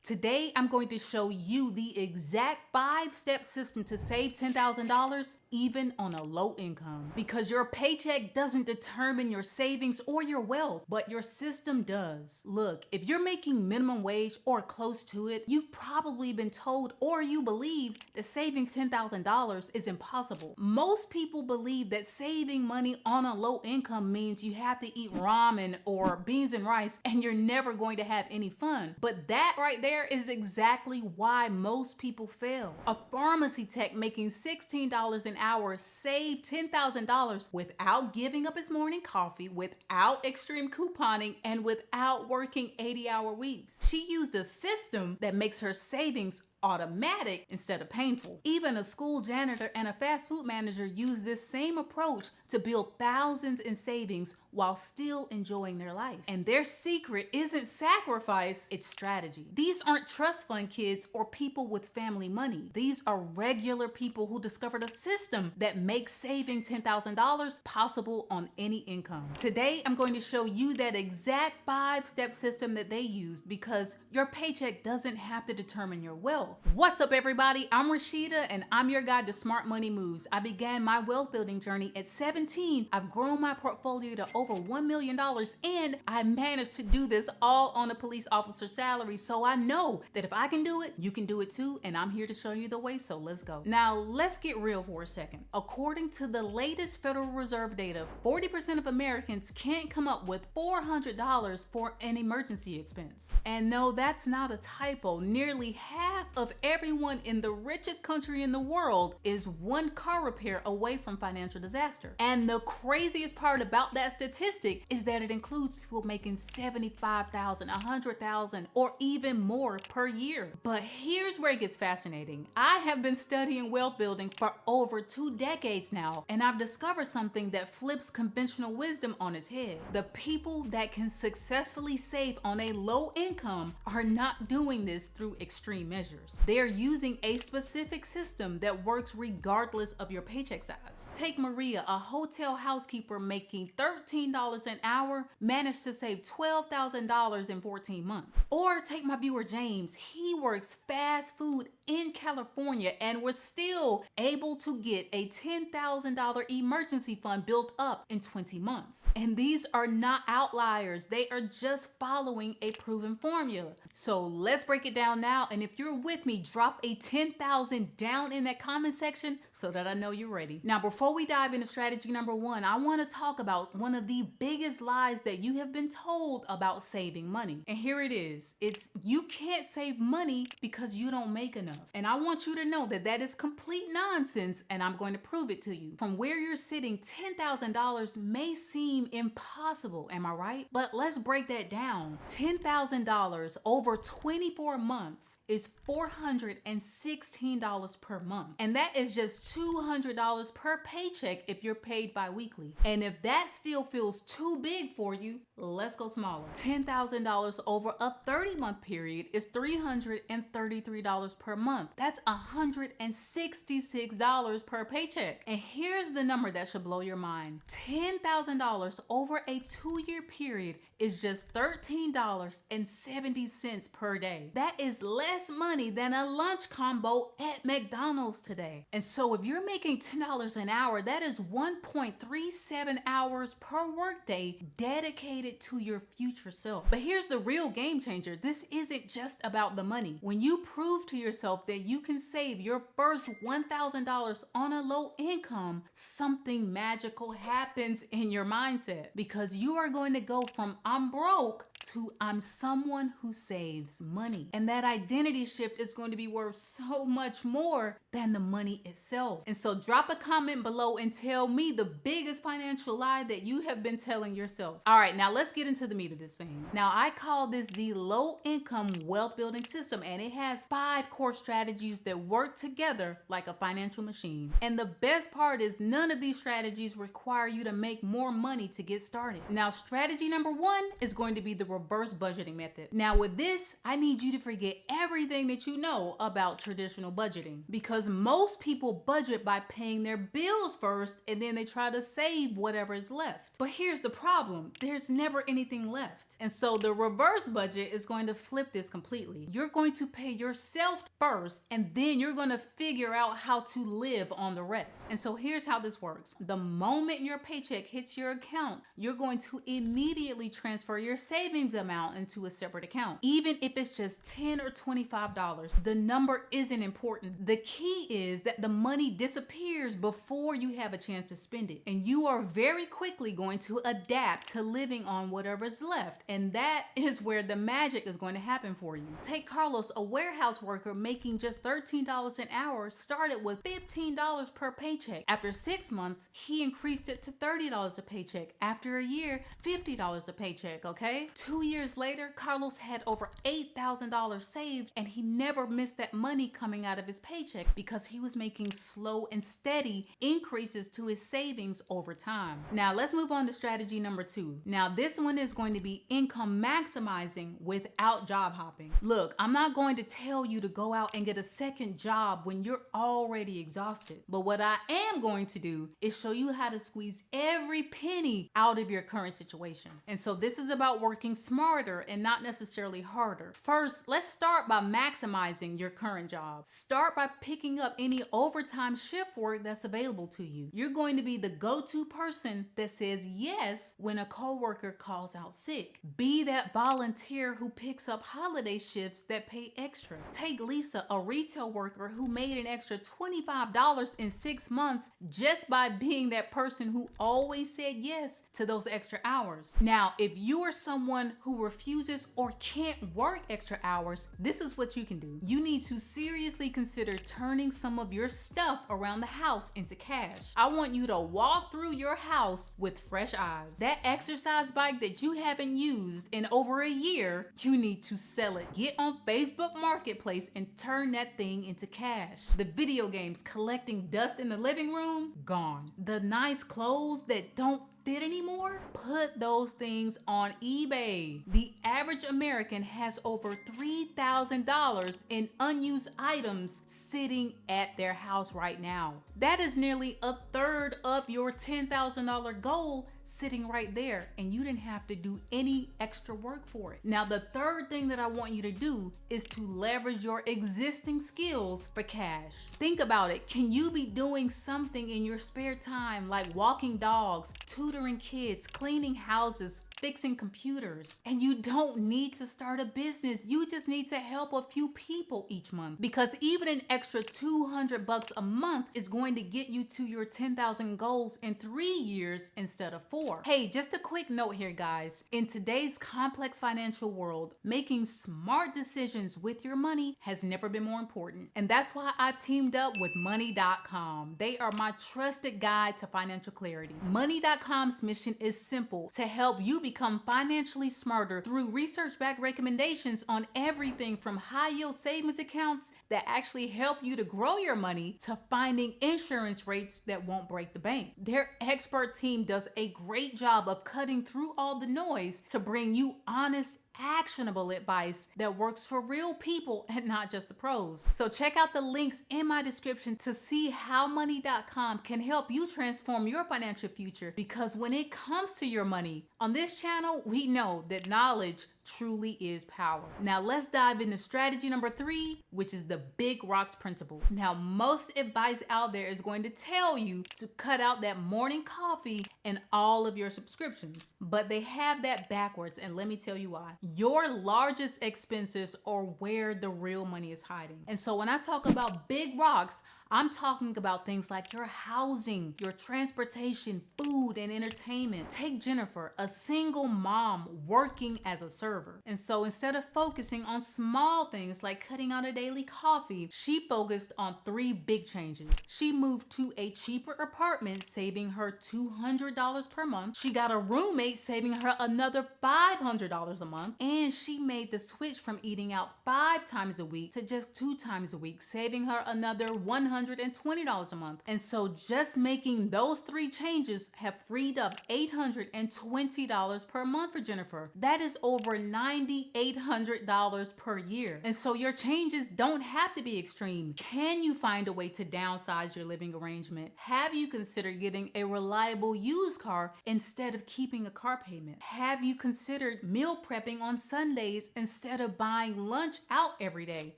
Today, I'm going to show you the exact 5-step system to save $10,000 even on a low income. Because your paycheck doesn't determine your savings or your wealth, but your system does. Look, if you're making minimum wage or close to it, you've probably been told or you believe that saving $10,000 is impossible. Most people believe that saving money on a low income means you have to eat ramen or beans and rice and you're never going to have any fun. But that right there is exactly why most people fail. A pharmacy tech making $16 an hour saved $10,000 without giving up his morning coffee, without extreme couponing, and without working 80-hour weeks. She used a system that makes her savings automatic instead of painful. Even a school janitor and a fast food manager use this same approach to build thousands in savings while still enjoying their life. And their secret isn't sacrifice, it's strategy. These aren't trust fund kids or people with family money. These are regular people who discovered a system that makes saving $10,000 possible on any income. Today, I'm going to show you that exact 5-step system that they used because your paycheck doesn't have to determine your wealth. What's up, everybody? I'm Rashida and I'm your guide to smart money moves. I began my wealth building journey at 17. I've grown my portfolio to over $1 million and I managed to do this all on a police officer's salary. So I know that if I can do it, you can do it too. And I'm here to show you the way. So let's go. Now let's get real for a second. According to the latest Federal Reserve data, 40% of Americans can't come up with $400 for an emergency expense. And no, that's not a typo. Nearly half of everyone in the richest country in the world is one car repair away from financial disaster. And the craziest part about that statistic is that it includes people making $75,000, $100,000, or even more per year. But here's where it gets fascinating. I have been studying wealth building for over 2 decades now, and I've discovered something that flips conventional wisdom on its head. The people that can successfully save on a low income are not doing this through extreme measures. They're using a specific system that works regardless of your paycheck size. Take Maria, a hotel housekeeper making $13 an hour, managed to save $12,000 in 14 months. Or take my viewer James. He works fast food in California and was still able to get a $10,000 emergency fund built up in 20 months. And these are not outliers. They are just following a proven formula. So let's break it down now. And if you're with me, drop a 10,000 down in that comment section so that I know you're ready. Now, before we dive into strategy number 1, I want to talk about one of the biggest lies that you have been told about saving money. And here it is. It's you can't save money because you don't make enough. And I want you to know that that is complete nonsense, and I'm going to prove it to you. From where you're sitting, $10,000 may seem impossible, am I right? But let's break that down. $10,000 over 24 months is $416 per month. And that is just $200 per paycheck if you're paid bi-weekly. And if that still feels too big for you, let's go smaller. $10,000 over a 30-month period is $333 per month. That's $166 per paycheck. And here's the number that should blow your mind. $10,000 over a 2-year period is just $13.70 per day. That is less money than a lunch combo at McDonald's today. And so if you're making $10 an hour, that is 1.37 hours per workday dedicated to your future self. But here's the real game changer. This isn't just about the money. When you prove to yourself that you can save your first $1,000 on a low income, something magical happens in your mindset, because you are going to go from I'm broke to I'm someone who saves money. And that identity shift is going to be worth so much more than the money itself. And so drop a comment below and tell me the biggest financial lie that you have been telling yourself. All right, now let's get into the meat of this thing. Now, I call this the low income wealth building system, and it has 5 core strategies that work together like a financial machine. And the best part is none of these strategies require you to make more money to get started. Now, strategy number 1 is going to be the reverse budgeting method. Now with this, I need you to forget everything that you know about traditional budgeting, because most people budget by paying their bills first and then they try to save whatever is left. But here's the problem. There's never anything left. And so the reverse budget is going to flip this completely. You're going to pay yourself first and then you're going to figure out how to live on the rest. And so here's how this works. The moment your paycheck hits your account, you're going to immediately transfer your savings amount into a separate account. Even if it's just $10 or $25, the number isn't important. The key is that the money disappears before you have a chance to spend it. And you are very quickly going to adapt to living on whatever's left. And that is where the magic is going to happen for you. Take Carlos, a warehouse worker making just $13 an hour, started with $15 per paycheck. After 6 months, he increased it to $30 a paycheck. After a year, $50 a paycheck, okay? 2 years later, Carlos had over $8,000 saved, and he never missed that money coming out of his paycheck because he was making slow and steady increases to his savings over time. Now let's move on to strategy number 2. Now this one is going to be income maximizing without job hopping. Look, I'm not going to tell you to go out and get a second job when you're already exhausted. But what I am going to do is show you how to squeeze every penny out of your current situation. And so this is about working smarter and not necessarily harder. First, let's start by maximizing your current job. Start by picking up any overtime shift work that's available to you. You're going to be the go-to person that says yes when a coworker calls out sick. Be that volunteer who picks up holiday shifts that pay extra. Take Lisa, a retail worker who made an extra $25 in 6 months just by being that person who always said yes to those extra hours. Now, if you are someone who refuses or can't work extra hours, this is what you can do. You need to seriously consider turning some of your stuff around the house into cash. I want you to walk through your house with fresh eyes. That exercise bike that you haven't used in over a year, you need to sell it. Get on Facebook Marketplace and turn that thing into cash. The video games collecting dust in the living room, gone. The nice clothes that don't fit anymore, put those things on eBay. The average American has over $3,000 in unused items sitting at their house right now. That is nearly a third of your $10,000 goal sitting right there, and you didn't have to do any extra work for it. Now, the third thing that I want you to do is to leverage your existing skills for cash. Think about it. Can you be doing something in your spare time like walking dogs, tutoring kids, cleaning houses, fixing computers? And you don't need to start a business. You just need to help a few people each month, because even an extra $200 a month is going to get you to your 10,000 goals in 3 years instead of 4. Hey, just a quick note here, guys. In today's complex financial world, making smart decisions with your money has never been more important. And that's why I've teamed up with money.com. They are my trusted guide to financial clarity. Money.com's mission is simple: to help you become financially smarter through research-backed recommendations on everything from high-yield savings accounts that actually help you to grow your money to finding insurance rates that won't break the bank. Their expert team does a great job of cutting through all the noise to bring you honest, actionable advice that works for real people and not just the pros. So check out the links in my description to see how money.com can help you transform your financial future, because when it comes to your money, on this channel, we know that knowledge truly is power. Now let's dive into strategy number 3, which is the big rocks principle. Now, most advice out there is going to tell you to cut out that morning coffee and all of your subscriptions, but they have that backwards, and let me tell you why. Your largest expenses are where the real money is hiding. And so when I talk about big rocks, I'm talking about things like your housing, your transportation, food, and entertainment. Take Jennifer, a single mom working as a server. And so instead of focusing on small things like cutting out a daily coffee, she focused on 3 big changes. She moved to a cheaper apartment, saving her $200 per month. She got a roommate, saving her another $500 a month. And she made the switch from eating out 5 times a week to just 2 times a week, saving her another $120 a month. And so just making those 3 changes have freed up $820 per month for Jennifer. That is over $9,800 per year. And so your changes don't have to be extreme. Can you find a way to downsize your living arrangement? Have you considered getting a reliable used car instead of keeping a car payment? Have you considered meal prepping on Sundays instead of buying lunch out every day?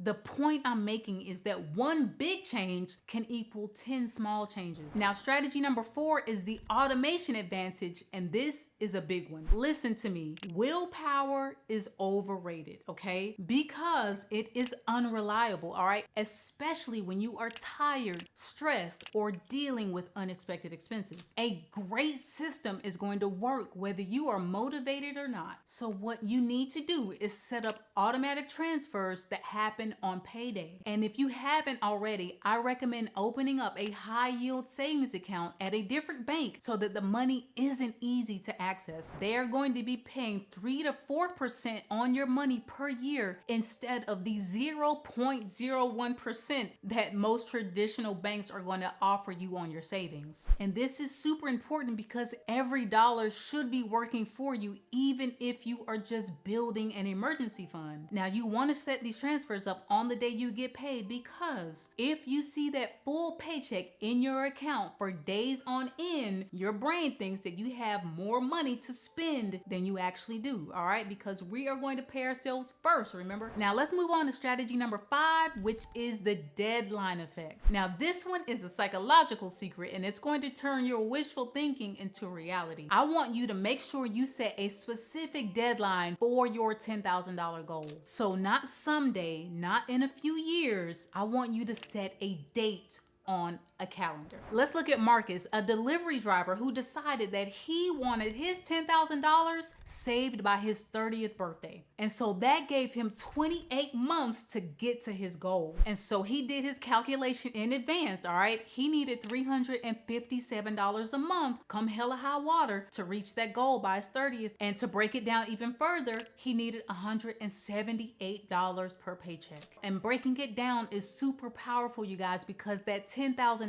The point I'm making is that one big change can equal 10 small changes. Now, strategy number 4 is the automation advantage, and this is a big one. Listen to me. Willpower is overrated, okay? Because it is unreliable, all right? Especially when you are tired, stressed, or dealing with unexpected expenses. A great system is going to work whether you are motivated or not. So what you need to do is set up automatic transfers that happen on payday. And if you haven't already, I recommend opening up a high yield savings account at a different bank so that the money isn't easy to access. They are going to be paying 3 to 4% on your money per year instead of the 0.01% that most traditional banks are going to offer you on your savings. And this is super important because every dollar should be working for you, even if you are just building an emergency fund. Now, you want to set these transfers up on the day you get paid, because if you see that full paycheck in your account for days on end, your brain thinks that you have more money to spend than you actually do, all right? Because we are going to pay ourselves first, remember? Now, let's move on to strategy number 5, which is the deadline effect. Now, this one is a psychological secret, and it's going to turn your wishful thinking into reality. I want you to make sure you set a specific deadline for your $10,000 goal. So not someday, not in a few years. I want you to set a date on a calendar. Let's look at Marcus, a delivery driver who decided that he wanted his $10,000 saved by his 30th birthday. And so that gave him 28 months to get to his goal. And so he did his calculation in advance, all right? He needed $357 a month, come hell or high water, to reach that goal by his 30th. And to break it down even further, he needed $178 per paycheck. And breaking it down is super powerful, you guys, because that $10,000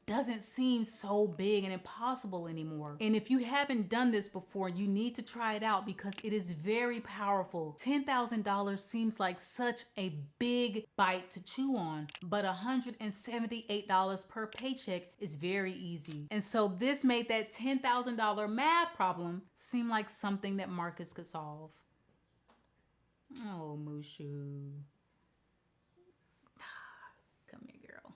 doesn't seem so big and impossible anymore. And if you haven't done this before, you need to try it out because it is very powerful. $10,000 seems like such a big bite to chew on, but $178 per paycheck is very easy. And so this made that $10,000 math problem seem like something that Marcus could solve. Oh, Mushu. Come here, girl.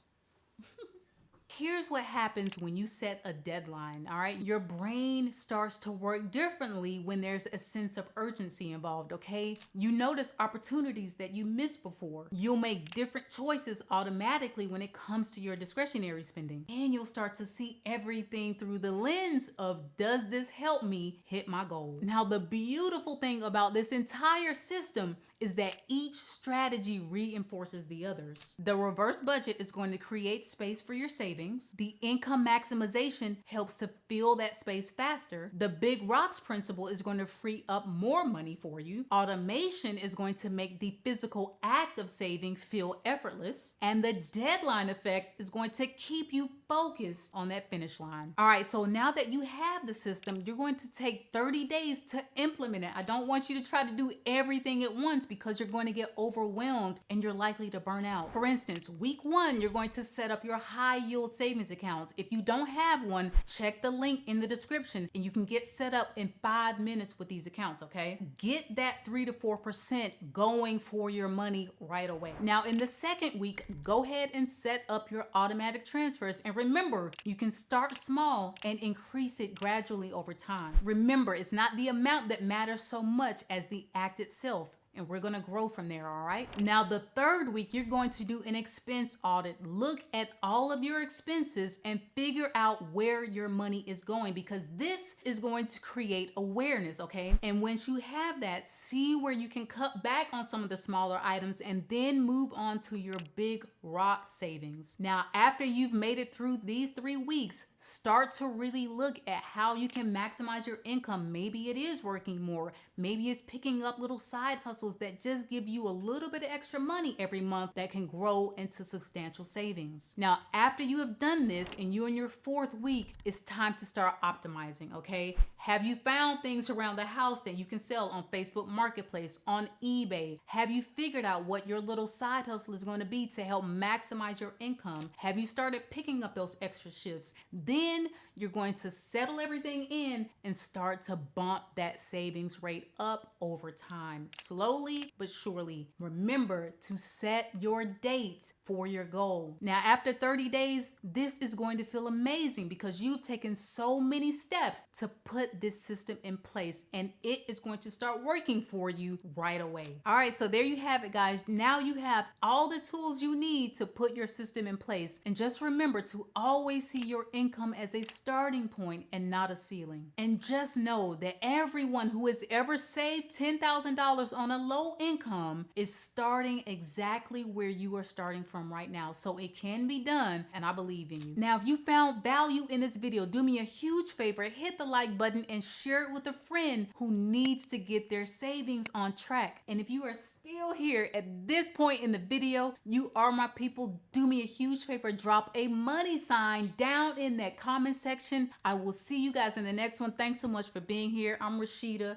Here's what happens when you set a deadline, all right? Your brain starts to work differently when there's a sense of urgency involved, okay? You notice opportunities that you missed before. You'll make different choices automatically when it comes to your discretionary spending. And you'll start to see everything through the lens of, does this help me hit my goal? Now, the beautiful thing about this entire system is that each strategy reinforces the others. The reverse budget is going to create space for your savings. The income maximization helps to fill that space faster. The big rocks principle is going to free up more money for you. Automation is going to make the physical act of saving feel effortless. And the deadline effect is going to keep you focused on that finish line. All right, so now that you have the system, you're going to take 30 days to implement it. I don't want you to try to do everything at once because you're going to get overwhelmed and you're likely to burn out. For instance, week 1, you're going to set up your high yield savings accounts. If you don't have one, check the link in the description and you can get set up in 5 minutes with these accounts, okay? Get that 3 to 4% going for your money right away. Now, in the second week, go ahead and set up your automatic transfers. And remember, you can start small and increase it gradually over time. Remember, it's not the amount that matters so much as the act itself. And we're going to grow from there, all right? Now, the third week, you're going to do an expense audit. Look at all of your expenses and figure out where your money is going, because this is going to create awareness, okay? And once you have that, see where you can cut back on some of the smaller items and then move on to your big rock savings. Now, after you've made it through these 3 weeks, start to really look at how you can maximize your income. Maybe it is working more. Maybe it's picking up little side hustles hustles that just give you a little bit of extra money every month that can grow into substantial savings. Now, after you have done this and you're in your 4th week, it's time to start optimizing, okay? Have you found things around the house that you can sell on Facebook Marketplace, on eBay? Have you figured out what your little side hustle is going to be to help maximize your income? Have you started picking up those extra shifts? Then you're going to settle everything in and start to bump that savings rate up over time, slowly but surely. Remember to set your date for your goal. Now, after 30 days, this is going to feel amazing because you've taken so many steps to put this system in place, and it is going to start working for you right away. All right, so there you have it, guys. Now you have all the tools you need to put your system in place. And just remember to always see your income as a starting point and not a ceiling. And just know that everyone who has ever saved $10,000 on a low income is starting exactly where you are starting from right now. So it can be done, and I believe in you. Now, if you found value in this video, do me a huge favor, hit the like button and share it with a friend who needs to get their savings on track. And if you are still here at this point in the video, you are my people, do me a huge favor, drop a money sign down in that comment section. I will see you guys in the next one. Thanks so much for being here. I'm Rashida,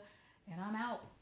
and I'm out.